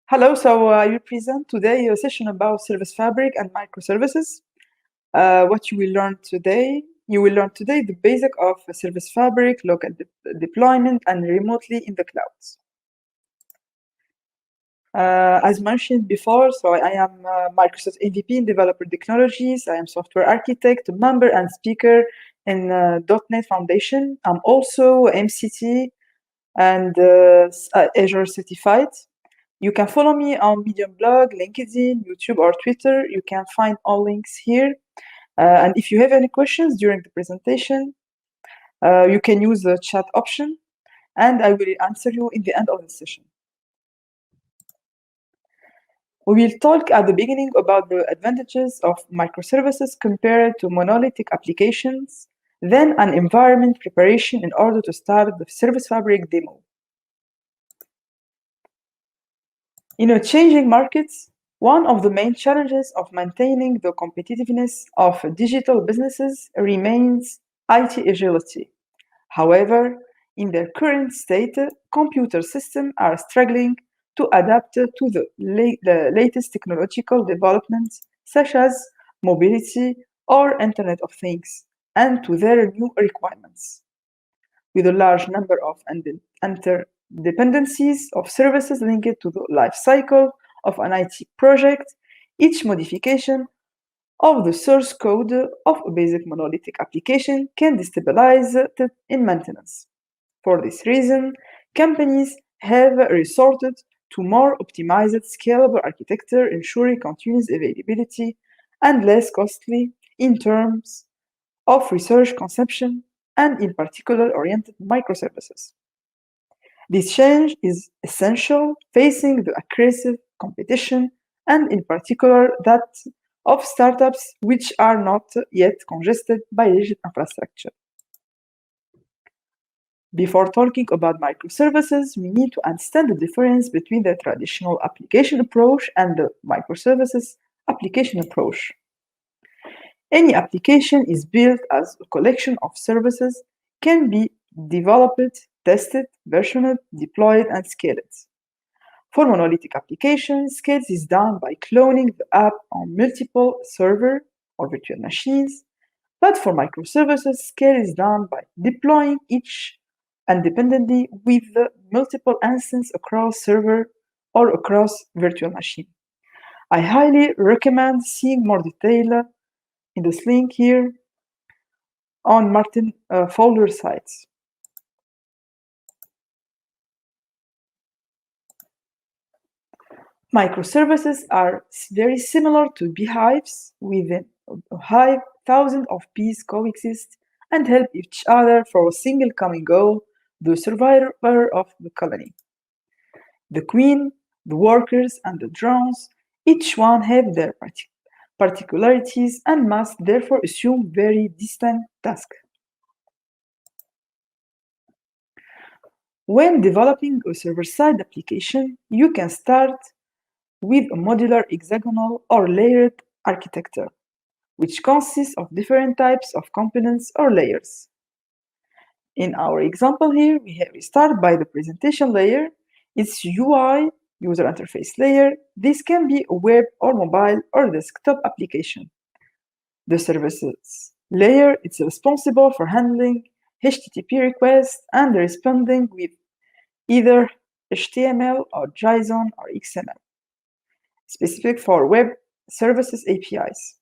Hello, I will present today a session about Service Fabric and microservices. What you will learn today the basic of Service Fabric, local deployment, and remotely in the clouds. As mentioned before, I am Microsoft MVP in Developer Technologies. I am software architect, member, and speaker in .NET Foundation. I'm also MCT and Azure certified. You can follow me on Medium blog, LinkedIn, YouTube, or Twitter. You can find all links here. And if you have any questions during the presentation, you can use the chat option, and I will answer you in the end of the session. We will talk at the beginning about the advantages of microservices compared to monolithic applications, then an environment preparation in order to start the Service Fabric demo. In a changing markets, one of the main challenges of maintaining the competitiveness of digital businesses remains IT agility. However, in their current state, computer systems are struggling to adapt to the latest technological developments, such as mobility or Internet of Things, and to their new requirements. With a large number of interdependencies of services linked to the life cycle of an IT project, each modification of the source code of a basic monolithic application can destabilize it in maintenance. For this reason, companies have resorted to more optimized, scalable architecture, ensuring continuous availability and less costly in terms of research consumption and in particular oriented microservices. This change is essential facing the aggressive competition and in particular that of startups which are not yet congested by rigid infrastructure. Before talking about microservices, we need to understand the difference between the traditional application approach and the microservices application approach. Any application is built as a collection of services, can be developed, tested, versioned, deployed, and scaled. For monolithic applications, scale is done by cloning the app on multiple server or virtual machines, but for microservices, scale is done by deploying each independently with the multiple instances across server or across virtual machine. I highly recommend seeing more detail in this link here on Martin Fowler's sites. Microservices are very similar to beehives. Within a hive, thousands of bees coexist and help each other for a single common goal, the survival of the colony. The queen, the workers, and the drones, each one have their particularities and must therefore assume very distinct tasks. When developing a server-side application, you can start with a modular hexagonal or layered architecture, which consists of different types of components or layers. In our example here, we start by the presentation layer. Its UI, user interface layer. This can be a web or mobile or desktop application. The services layer is responsible for handling HTTP requests and responding with either HTML or JSON or XML, specific for web services APIs.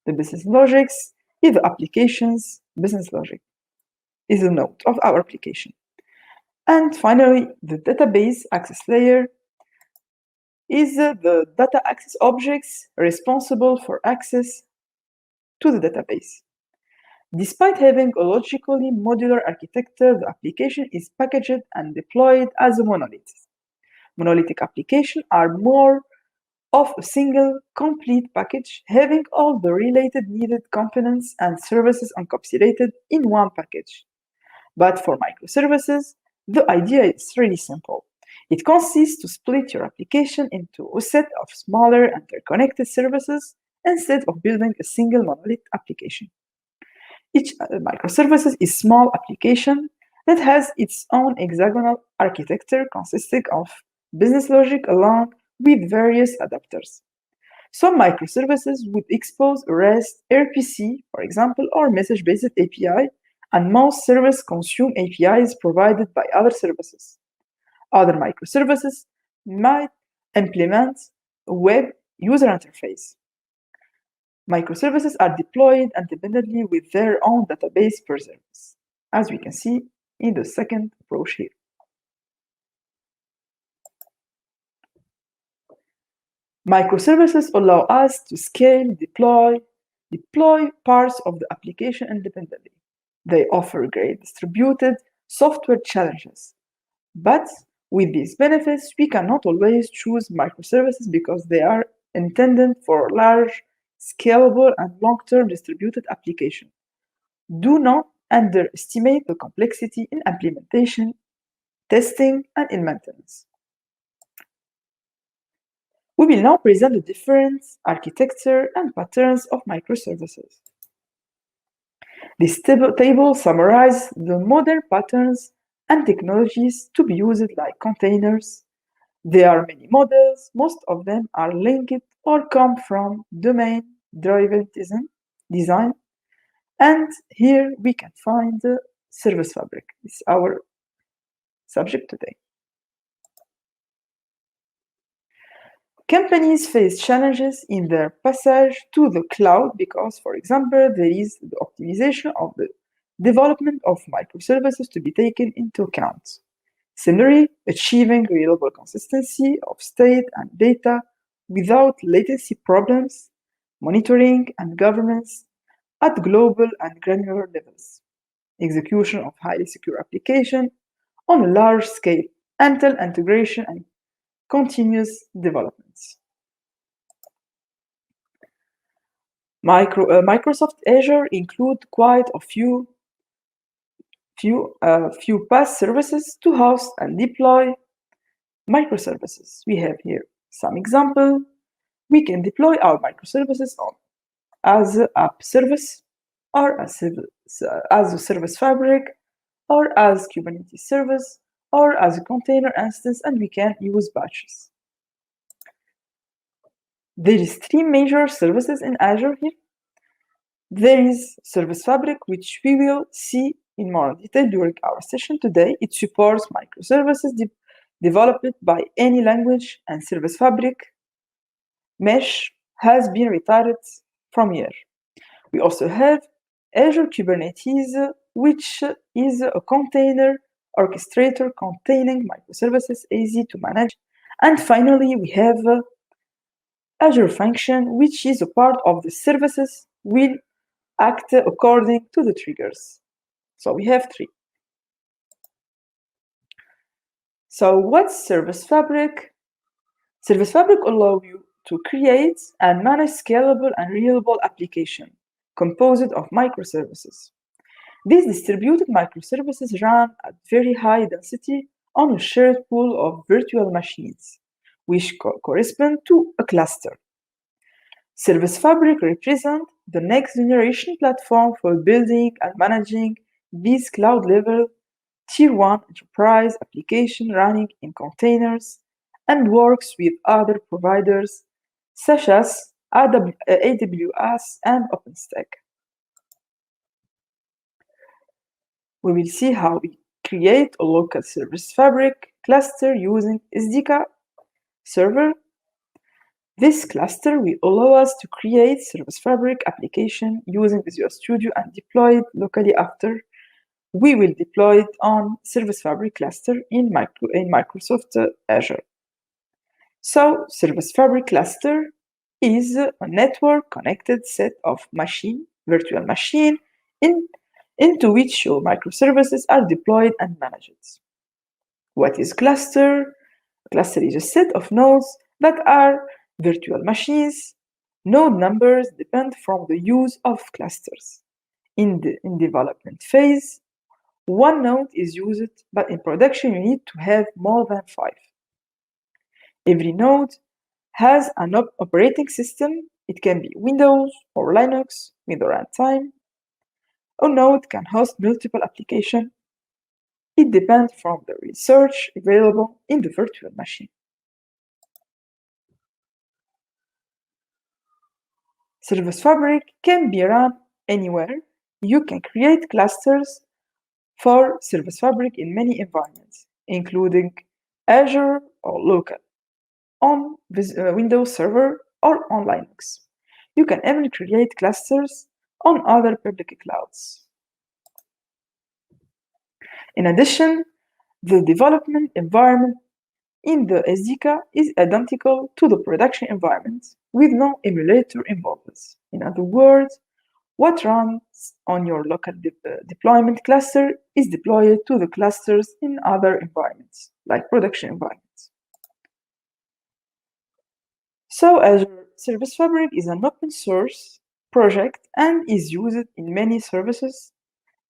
The business logics is the application's business logic, is the node of our application. And finally, the database access layer is the data access objects responsible for access to the database. Despite having a logically modular architecture, the application is packaged and deployed as a monolith. Monolithic applications are more of a single, complete package, having all the related needed components and services encapsulated in one package. But for microservices, the idea is really simple. It consists to split your application into a set of smaller interconnected services instead of building a single monolith application. Each microservices is a small application that has its own hexagonal architecture consisting of business logic along with various adapters. Some microservices would expose a REST, RPC, for example, or message-based API, and most services consume APIs provided by other services. Other microservices might implement a web user interface. Microservices are deployed independently with their own database per service, as we can see in the second approach here. Microservices allow us to scale, deploy parts of the application independently. They offer great distributed software challenges. But with these benefits, we cannot always choose microservices because they are intended for large, scalable, and long-term distributed application. Do not underestimate the complexity in implementation, testing, and in maintenance. We will now present the different architecture and patterns of microservices. This table summarizes the modern patterns and technologies to be used like containers. There are many models, most of them are linked or come from domain-driven design. And here we can find the service fabric. It's our subject today. Companies face challenges in their passage to the cloud because, for example, there is the optimization of the development of microservices to be taken into account. Similarly, achieving reliable consistency of state and data without latency problems, monitoring and governance at global and granular levels, execution of highly secure application on a large scale until integration and continuous developments. Microsoft Azure include quite a few PaaS services to host and deploy microservices. We have here some example. We can deploy our microservices on as an app service, or as a service fabric, or as Kubernetes service, or as a container instance, and we can use batches. There is three major services in Azure here. There is Service Fabric, which we will see in more detail during our session today. It supports microservices developed by any language, and Service Fabric mesh has been retired from here. We also have Azure Kubernetes, which is a container orchestrator containing microservices, easy to manage. And finally, we have Azure Function, which is a part of the services will act according to the triggers. So we have three. So what's Service Fabric? Service Fabric allows you to create and manage scalable and reliable application composed of microservices. These distributed microservices run at very high density on a shared pool of virtual machines, which correspond to a cluster. Service Fabric represents the next generation platform for building and managing these cloud-level Tier 1 enterprise applications running in containers and works with other providers such as AWS and OpenStack. We will see how we create a local Service Fabric cluster using SDK server. This cluster will allow us to create Service Fabric application using Visual Studio and deploy it locally after we will deploy it on Service Fabric cluster in Microsoft Azure. So Service Fabric cluster is a network connected set of virtual machine into which your microservices are deployed and managed. What is cluster? A cluster is a set of nodes that are virtual machines. Node numbers depend from the use of clusters. In development phase, one node is used, but in production you need to have more than 5. Every node has an operating system. It can be Windows or Linux with runtime. A node can host multiple applications. It depends from the research available in the virtual machine. Service Fabric can be run anywhere. You can create clusters for Service Fabric in many environments, including Azure or local, on Windows Server or on Linux. You can even create clusters on other public clouds. In addition, the development environment in the SDK is identical to the production environment with no emulator involved. In other words, what runs on your local deployment cluster is deployed to the clusters in other environments, like production environments. So Azure Service Fabric is an open source project and is used in many services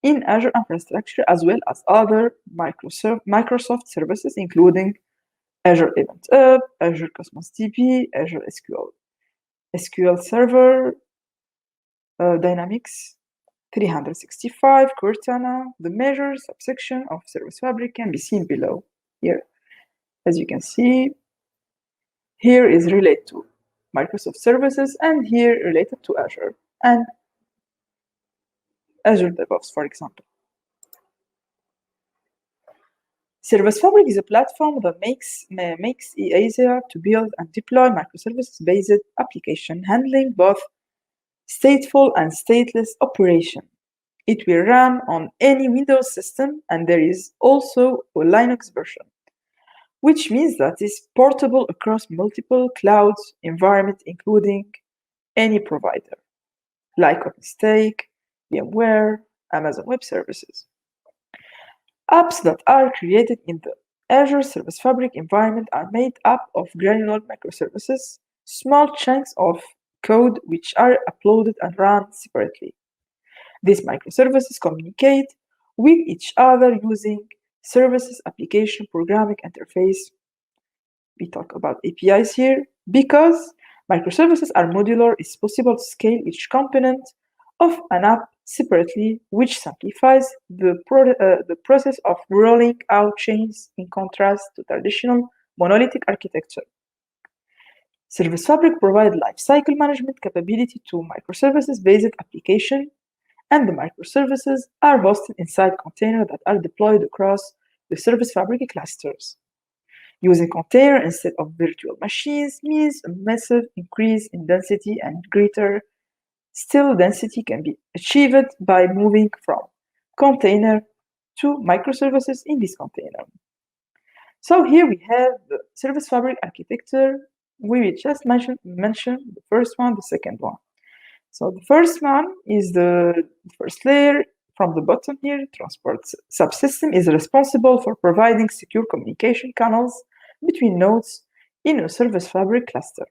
in Azure infrastructure as well as other Microsoft services, including Azure Event Hub, Azure Cosmos DB, Azure SQL Server, Dynamics 365, Cortana. The major subsection of Service Fabric can be seen below here. As you can see, here is related to Microsoft services and here related to Azure and Azure DevOps, for example. Service Fabric is a platform that makes it easier to build and deploy microservices-based application handling both stateful and stateless operation. It will run on any Windows system, and there is also a Linux version, which means that it's portable across multiple clouds environments, including any provider, like OpenStack, VMware, Amazon Web Services. Apps that are created in the Azure Service Fabric environment are made up of granular microservices, small chunks of code which are uploaded and run separately. These microservices communicate with each other using Services Application Programming Interface. We talk about APIs here. Because microservices are modular, it's possible to scale each component of an app separately, which simplifies the process of rolling out changes in contrast to traditional monolithic architecture. Service Fabric provides lifecycle management capability to microservices-based application, and the microservices are hosted inside containers that are deployed across the Service Fabric clusters. Using containers instead of virtual machines means a massive increase in density, and greater still density can be achieved by moving from container to microservices in this container. So here we have the Service Fabric architecture. We will just mention the first one, the second one. So the first one is the first layer from the bottom here. Transport subsystem is responsible for providing secure communication channels between nodes in a Service Fabric cluster.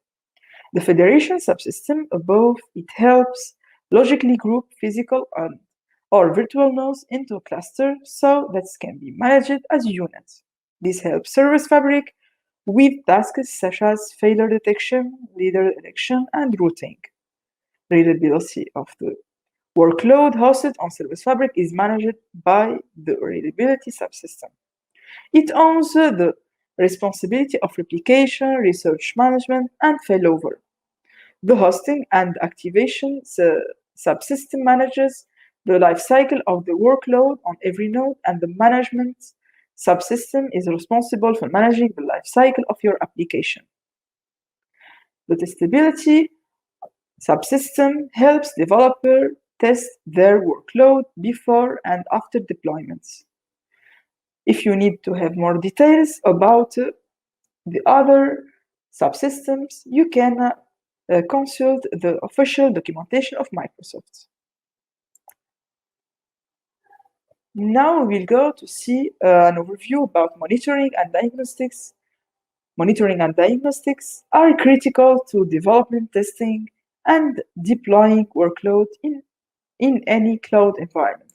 The federation subsystem above, it helps logically group physical or virtual nodes into a cluster so that it can be managed as units. This helps Service Fabric with tasks such as failure detection, leader election, and routing. Reliability of the workload hosted on Service Fabric is managed by the reliability subsystem. It owns the responsibility of replication, research management, and failover. The hosting and activation subsystem manages the lifecycle of the workload on every node, and the management subsystem is responsible for managing the lifecycle of your application. The testability subsystem helps developers test their workload before and after deployments. If you need to have more details about the other subsystems, you can consult the official documentation of Microsoft. Now we will go to see an overview about monitoring and diagnostics. Monitoring and diagnostics are critical to development, testing, and deploying workload in any cloud environment.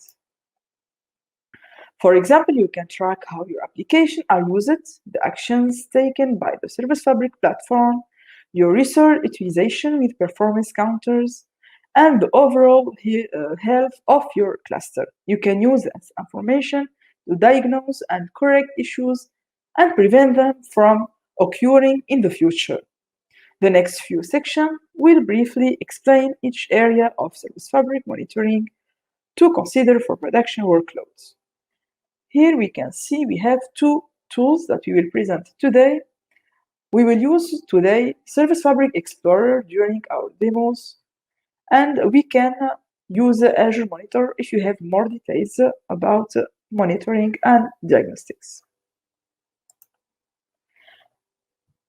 For example, you can track how your applications are used, the actions taken by the Service Fabric platform, your resource utilization with performance counters, and the overall health of your cluster. You can use this information to diagnose and correct issues and prevent them from occurring in the future. The next few sections will briefly explain each area of Service Fabric monitoring to consider for production workloads. Here we can see we have two tools that we will present today. We will use today Service Fabric Explorer during our demos, and we can use Azure Monitor if you have more details about monitoring and diagnostics.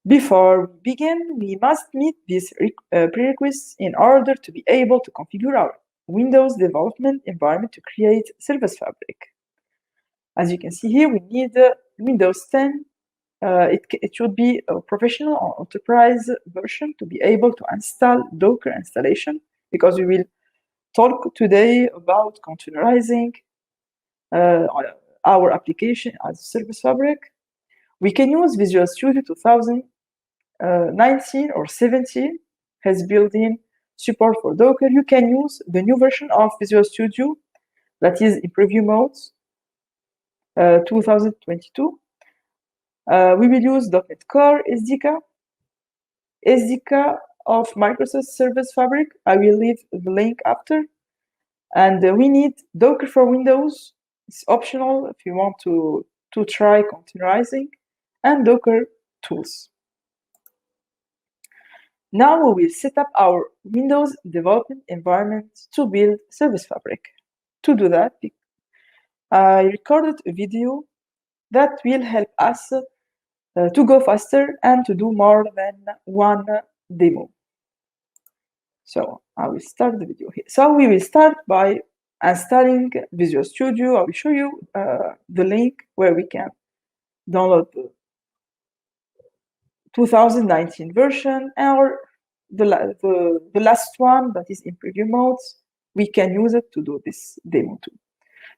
Before we begin, we must meet these prerequisites in order to be able to configure our Windows development environment to create Service Fabric. As you can see here, we need Windows 10. It should be a professional or enterprise version to be able to install Docker installation, because we will talk today about containerizing our application as Service Fabric. We can use Visual Studio 2019 or 17 has built-in support for Docker. You can use the new version of Visual Studio that is in preview mode, 2022. We will use .NET Core SDK of Microsoft Service Fabric. I will leave the link after. And we need Docker for Windows. It's optional if you want to try containerizing, and Docker tools. Now we will set up our Windows development environment to build Service Fabric. To do that, I recorded a video that will help us to go faster and to do more than one demo. So I will start the video here. So we will start by installing Visual Studio. I will show you the link where we can download the 2019 version, or the last one that is in preview mode. We can use it to do this demo too.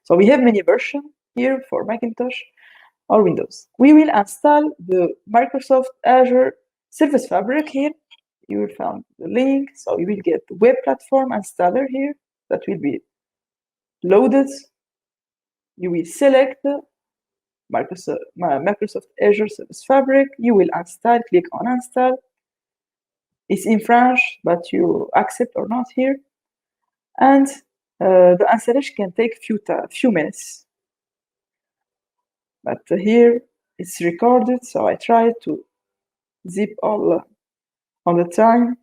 So we have many versions here for Macintosh or Windows. We will install the Microsoft Azure Service Fabric here. You will find the link. So you will get the web platform installer here that will be loaded. You will select Microsoft Azure Service Fabric. You will install, click on install. It's in French, but you accept or not here. And the installation can take few minutes. But here it's recorded, so I try to zip all the time.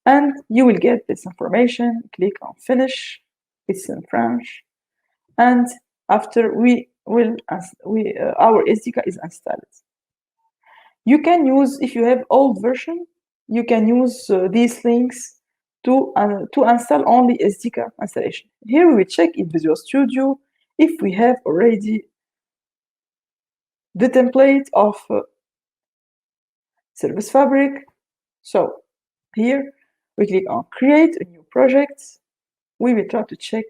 And you will get this information. Click on finish. It's in French. And after our SDK is installed. You can use, if you have old version, you can use these links to install only SDK installation. Here we will check in Visual Studio if we have already the template of Service Fabric. So here we click on create a new project. We will try to check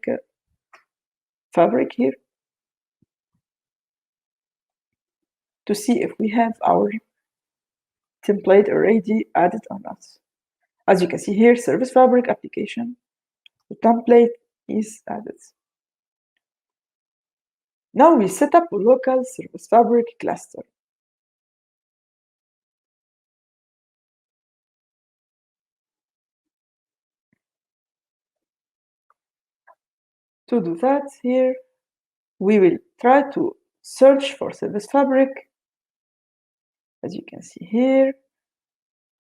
Fabric here to see if we have our template already added or not. As you can see here, Service Fabric application, the template is added. Now we set up a local Service Fabric cluster. To do that, here we will try to search for Service Fabric, as you can see here,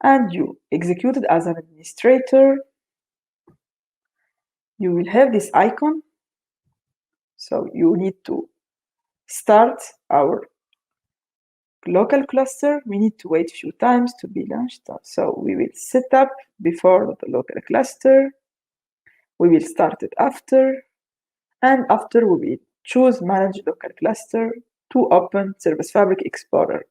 and you execute it as an administrator. You will have this icon. So you need to start our local cluster. We need to wait a few times to be launched. So we will set up before the local cluster. We will start it after. And after we will choose Manage Local Cluster to open Service Fabric Explorer.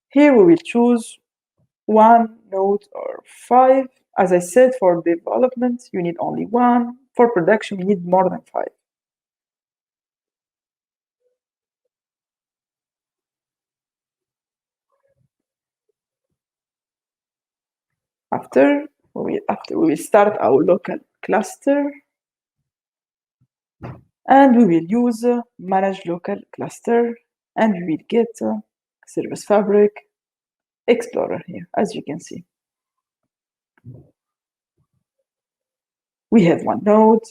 Here we will choose 1 node or 5. As I said, for development, you need only 1. For production, you need more than 5. After we will start our local cluster, and we will use Manage Local Cluster, and we will get Service Fabric Explorer here, as you can see. We have one node.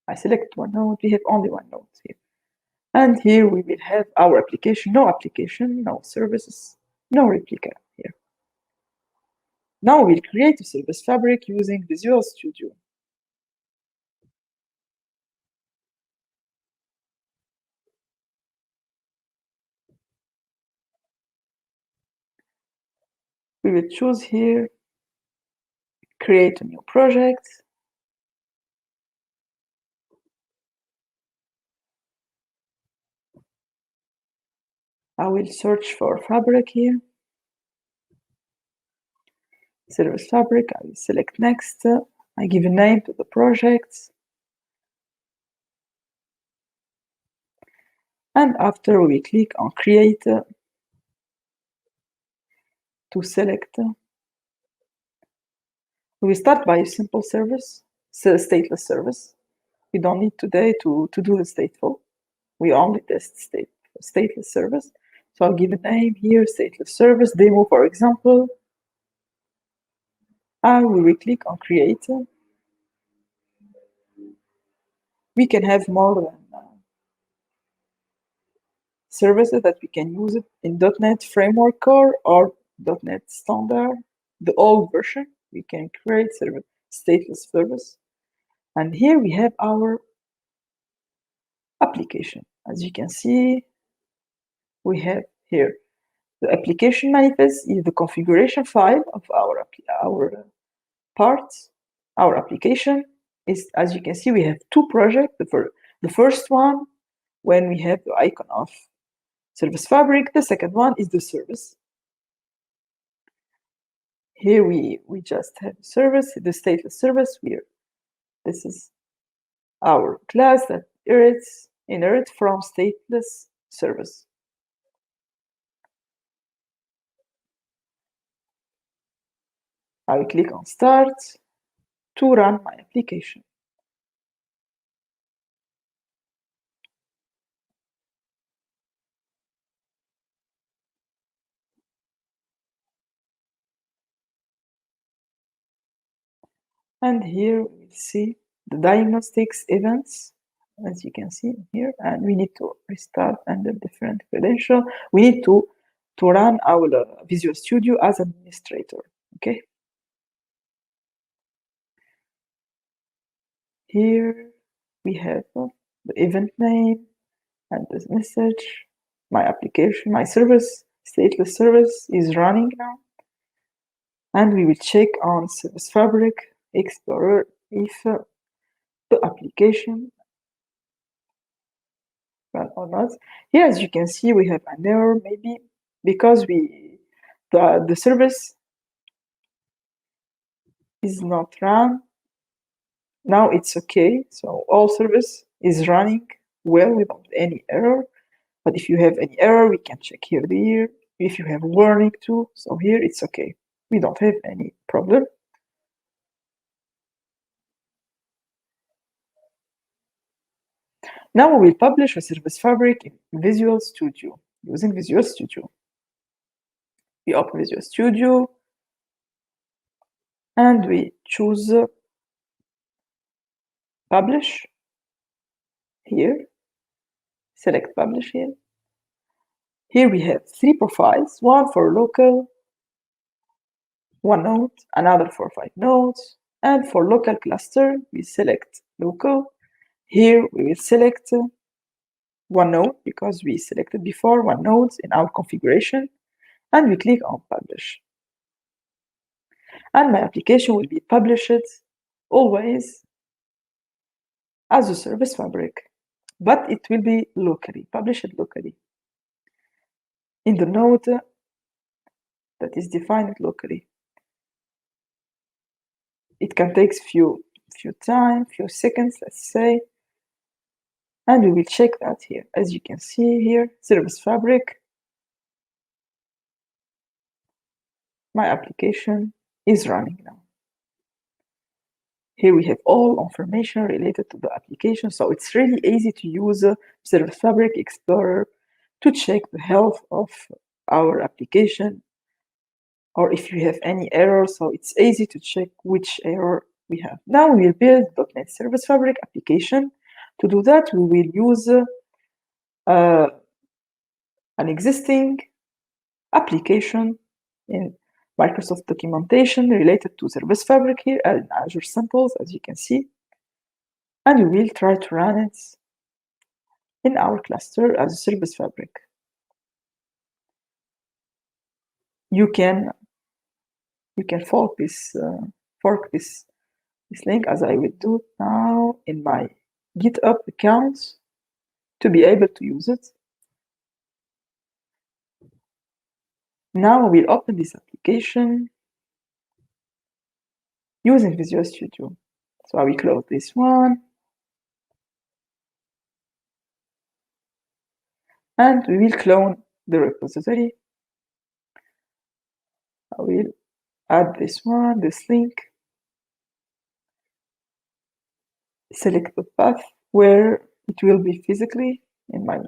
I select one node. We have only one node here. And here we will have our application, no services, no replica here. Now we'll create a service fabric using Visual Studio. We will choose here, create a new project. I will search for fabric here. Service fabric, I will select next. I give a name to the project. And after we click on create to select, we start by a simple service, stateless service. We don't need today to do the stateful. We only test stateless service. So I'll give a name here, stateless service, demo, for example. And we will click on create. We can have more than services that we can use it in .NET Framework Core or .NET Standard, the old version. We can create stateless service. And here we have our application. As you can see, we have here the application manifest is the configuration file of our parts. Our application is, as you can see, we have two projects. The first one, when we have the icon of Service Fabric, the second one is the service. Here we just have a service, the stateless service. This is our class that inherits from stateless service. I will click on Start to run my application. And here we see the diagnostics events, as you can see here, and we need to restart under different credential. We need to run our Visual Studio as administrator, okay? Here we have the event name and this message. My application, my service, stateless service is running now. And we will check on Service Fabric Explorer if the application run or not. Here, as you can see, we have an error, maybe because the service is not run. Now it's okay. So all service is running well without any error. But if you have any error, we can check here. If you have warning too, so here it's okay. We don't have any problem. Now we will publish a Service Fabric in Visual Studio, using Visual Studio. We open Visual Studio, and we choose Publish here. Select Publish here. Here we have three profiles, one for local, one node, another for 5 nodes, and for local cluster, we select local. Here we will select one node because we selected before one node in our configuration, and we click on Publish. And my application will be published always as a Service Fabric, but it will be locally, published locally in the node that is defined locally. It can take few seconds, let's say, and we will check that here. As you can see here, Service Fabric, my application is running now. Here we have all information related to the application, so it's really easy to use Service Fabric Explorer to check the health of our application, or if you have any error, so it's easy to check which error we have. Now we will build .NET Service Fabric application. To do that, we will use an existing application in Microsoft documentation related to Service Fabric here and Azure samples, as you can see. And we will try to run it in our cluster as a Service Fabric. You can fork this link, as I will do now in my GitHub account to be able to use it. Now we'll open this application using Visual Studio. So I will close this one. And we will clone the repository. I will add this one, this link. Select the path where it will be physically in my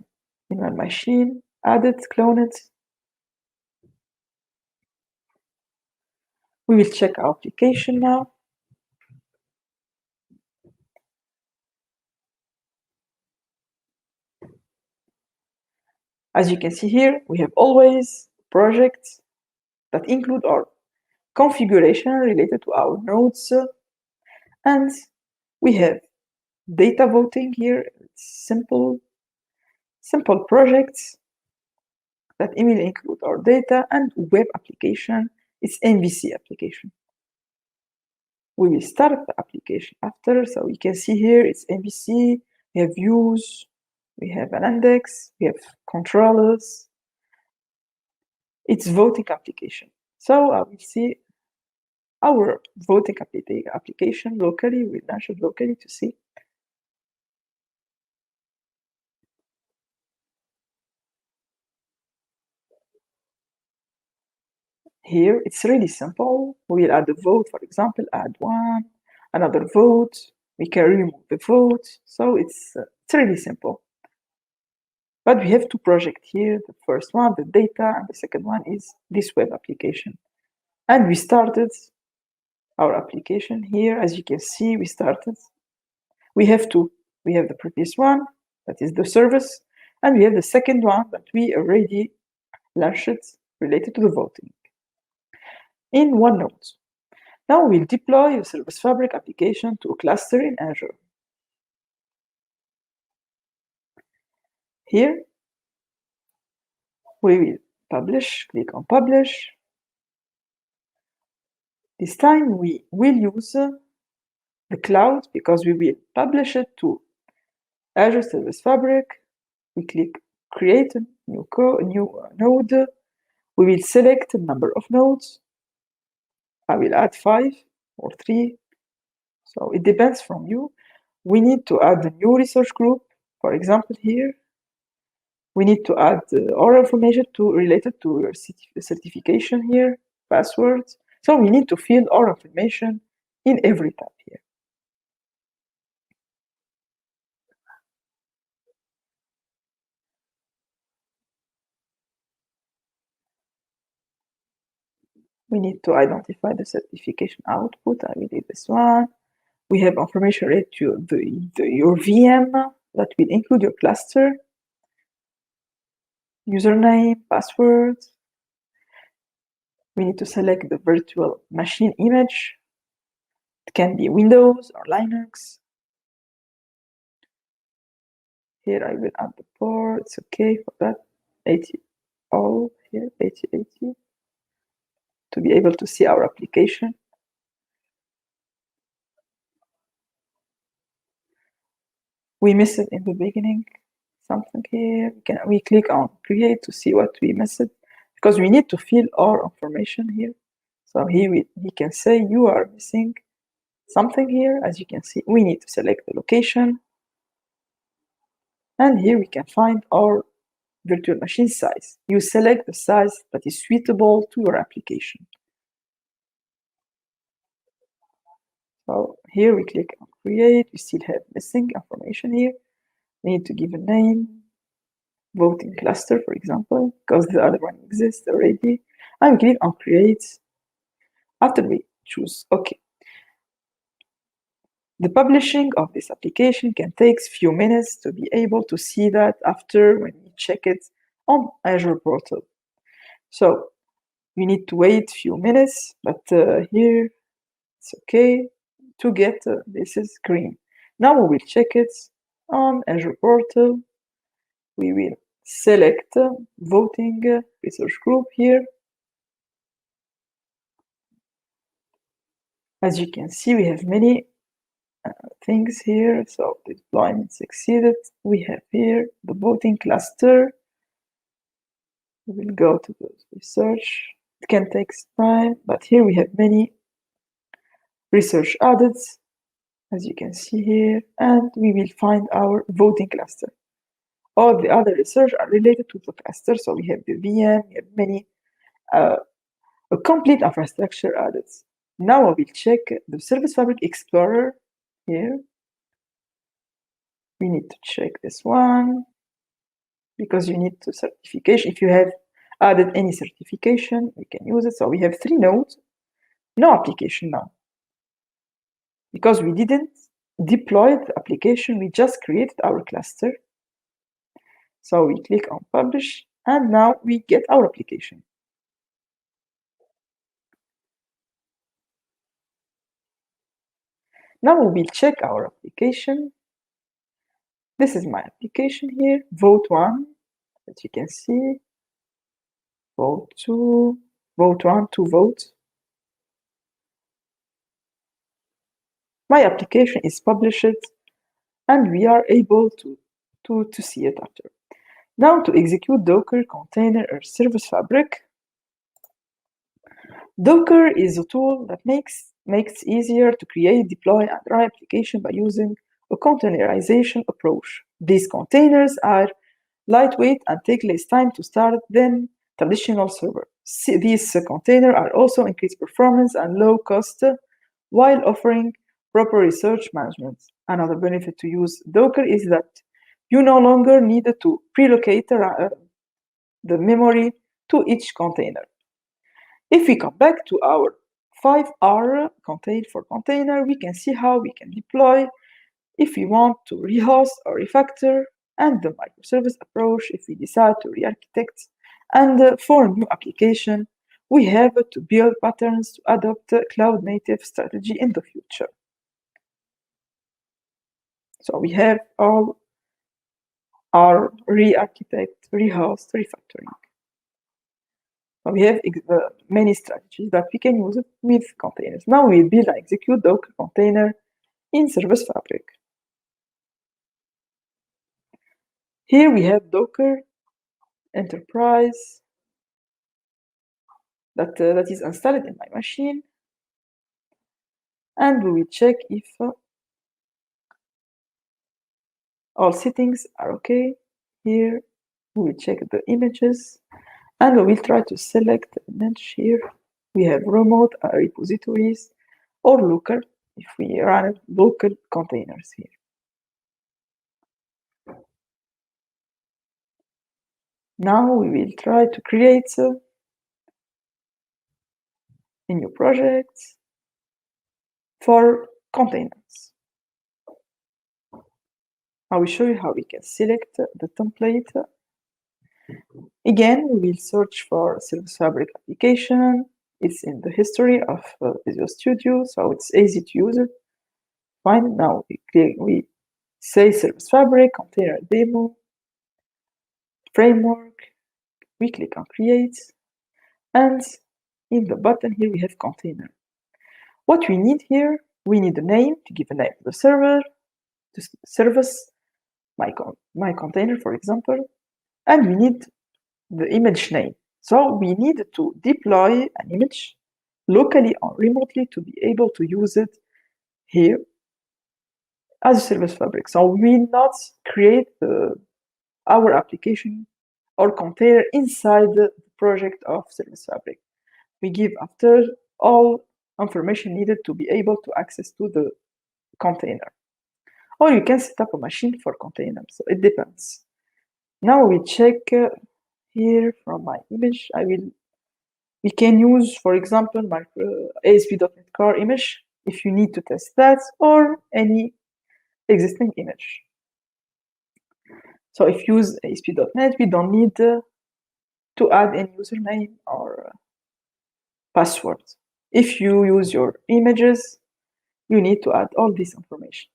machine. Add it, clone it. We will check our application now. As you can see here, we have always projects that include our configuration related to our nodes. And we have data voting here, simple projects that will include our data, and web application is MVC application. We will start the application after, so we can see here it's MVC, we have views, we have an index, we have controllers. It's voting application. So I will see our voting application locally. We launch it locally to see. Here, it's really simple. We'll add a vote, for example, add one, another vote. We can remove the vote. So it's really simple. But we have two projects here. The first one, the data, and the second one is this web application. And we started our application here. As you can see, we started. We have two. We have the previous one, that is the service, and we have the second one that we already launched related to the voting in one node. Now we'll deploy a Service Fabric application to a cluster in Azure. Here, we will publish, click on publish. This time we will use the cloud because we will publish it to Azure Service Fabric. We click create a new node. We will select a number of nodes. I will add 5 or 3. So it depends from you. We need to add a new resource group. For example, here, we need to add our information related to your certification here, passwords. So we need to fill our information in every tab here. We need to identify the certification output. I will leave this one. We have information related to your VM that will include your cluster, username, password. We need to select the virtual machine image. It can be Windows or Linux. Here I will add the port. It's okay for that. 80 all here, 8080, to be able to see our application. We missed it in the beginning, something here. We click on create to see what we missed, because we need to fill our information here. So here we can say you are missing something here. As you can see, we need to select the location. And here we can find our virtual machine size. You select the size that is suitable to your application. So here we click on create. We still have missing information here. We need to give a name. voting cluster, for example, because the other one exists already. And we click on create after we choose OK. The publishing of this application can take few minutes to be able to see that after when we check it on Azure portal. So we need to wait few minutes, but here it's okay to get this is green. Now we will check it on Azure portal. We will select voting research group here. As you can see, we have many things here. So the deployment succeeded. We have here the voting cluster. We will go to the research. It can take time, but here we have many research added, as you can see here, and we will find our voting cluster. All the other research are related to the cluster. So we have the VM, we have many, a complete infrastructure added. Now I will check the Service Fabric Explorer here. We need to check this one because you need the certification. If you have added any certification, we can use it. So we have 3 nodes, no application now. Because we didn't deploy the application, we just created our cluster. So we click on publish, and now we get our application. Now we will check our application. This is my application here, vote 1, as you can see, vote 2, vote 1, 2 votes. My application is published, and we are able to see it after. Now to execute Docker, container, or service fabric, Docker is a tool that makes it easier to create, deploy, and run application by using a containerization approach. These containers are lightweight and take less time to start than traditional server. These containers are also increased performance and low cost while offering proper research management. Another benefit to use Docker is that you no longer need to relocate the memory to each container. If we come back to our 5R contain for container, we can see how we can deploy if we want to rehost or refactor, and the microservice approach if we decide to re-architect. And for new application, we have to build patterns to adopt a cloud-native strategy in the future. So we have all our re-architect, rehost, refactoring. We have many strategies that we can use with containers. Now we build and execute Docker container in Service Fabric. Here we have Docker Enterprise that is installed in my machine, and we will check if all settings are okay. Here we will check the images, and we will try to select the image here. We have remote repositories or local if we run local containers here. Now we will try to create a new project for containers. I will show you how we can select the template. Again, we will search for Service Fabric application. It's in the history of Visual Studio, so it's easy to use it. Fine. Now we say Service Fabric, container demo, framework. We click on create, and in the button here we have container. What we need here, we need a name to give a name to the server, to service, my container, for example, and we need the image name. So we need to deploy an image locally or remotely to be able to use it here as a Service Fabric. So we will not create our application or container inside the project of Service Fabric. We give after all information needed to be able to access to the container. Or you can set up a machine for containers, so it depends. Now we check here from my image. We can use, for example, my ASP.NET Core image if you need to test that, or any existing image. So if you use ASP.NET, we don't need to add any username or password. If you use your images, you need to add all this information.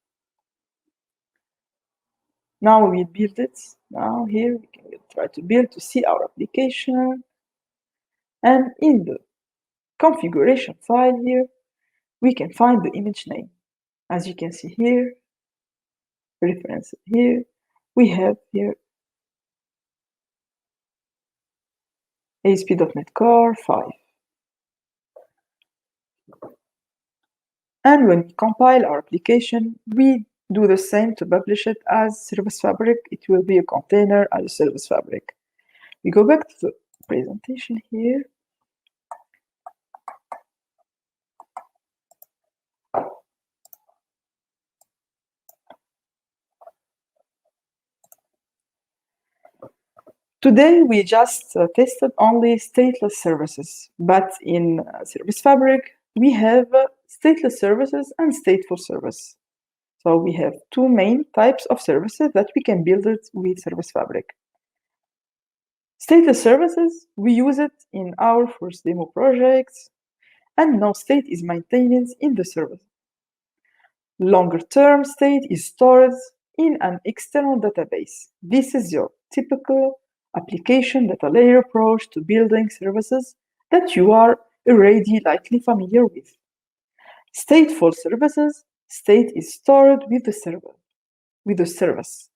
Now we build it. Now here we can try to build to see our application. And in the configuration file here, we can find the image name. As you can see here, reference here, we have here ASP.NET Core 5. And when we compile our application, we do the same to publish it as Service Fabric. It will be a container as a Service Fabric. We go back to the presentation here. Today, we just tested only stateless services, but in Service Fabric, we have stateless services and stateful service. So we have two main types of services that we can build it with Service Fabric. Stateless services, we use it in our first demo projects, and no state is maintained in the service. Longer-term state is stored in an external database. This is your typical application data layer approach to building services that you are already likely familiar with. Stateful services, state is stored with the service.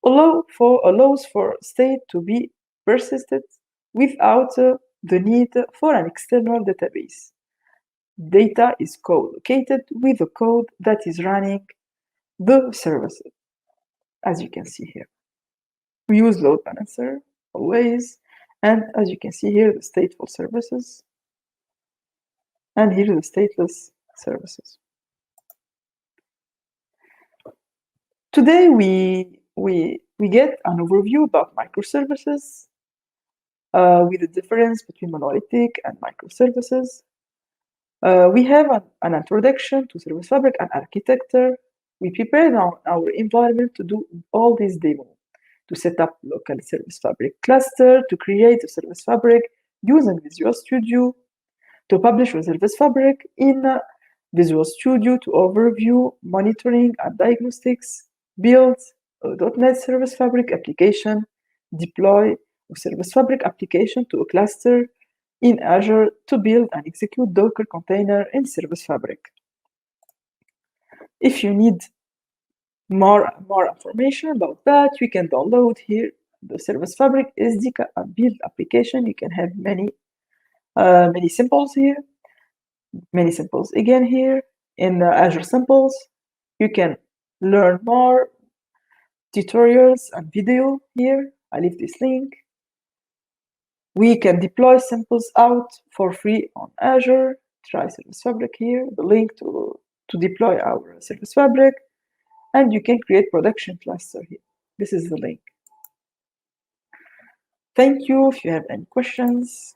Allows for state to be persisted without the need for an external database. Data is co-located with the code that is running the services, as you can see here. We use load balancer always, and as you can see here, the stateful services, and here the stateless services. Today we get an overview about microservices with the difference between monolithic and microservices. We have an introduction to Service Fabric and architecture. We prepared our environment to do all these demos, to set up local Service Fabric cluster, to create a Service Fabric using Visual Studio, to publish a Service Fabric in Visual Studio, to overview, monitoring, and diagnostics, build a .NET Service Fabric application, deploy a Service Fabric application to a cluster in Azure to build and execute Docker container in Service Fabric. If you need more information about that, you can download here the Service Fabric SDK and build application. You can have many samples here, many samples again here in Azure samples. You can learn more tutorials and video here. I leave this link. We can deploy samples out for free on Azure. Try Service Fabric here, the link to deploy our Service Fabric, and you can create production cluster here. This is the link. Thank you. If you have any questions,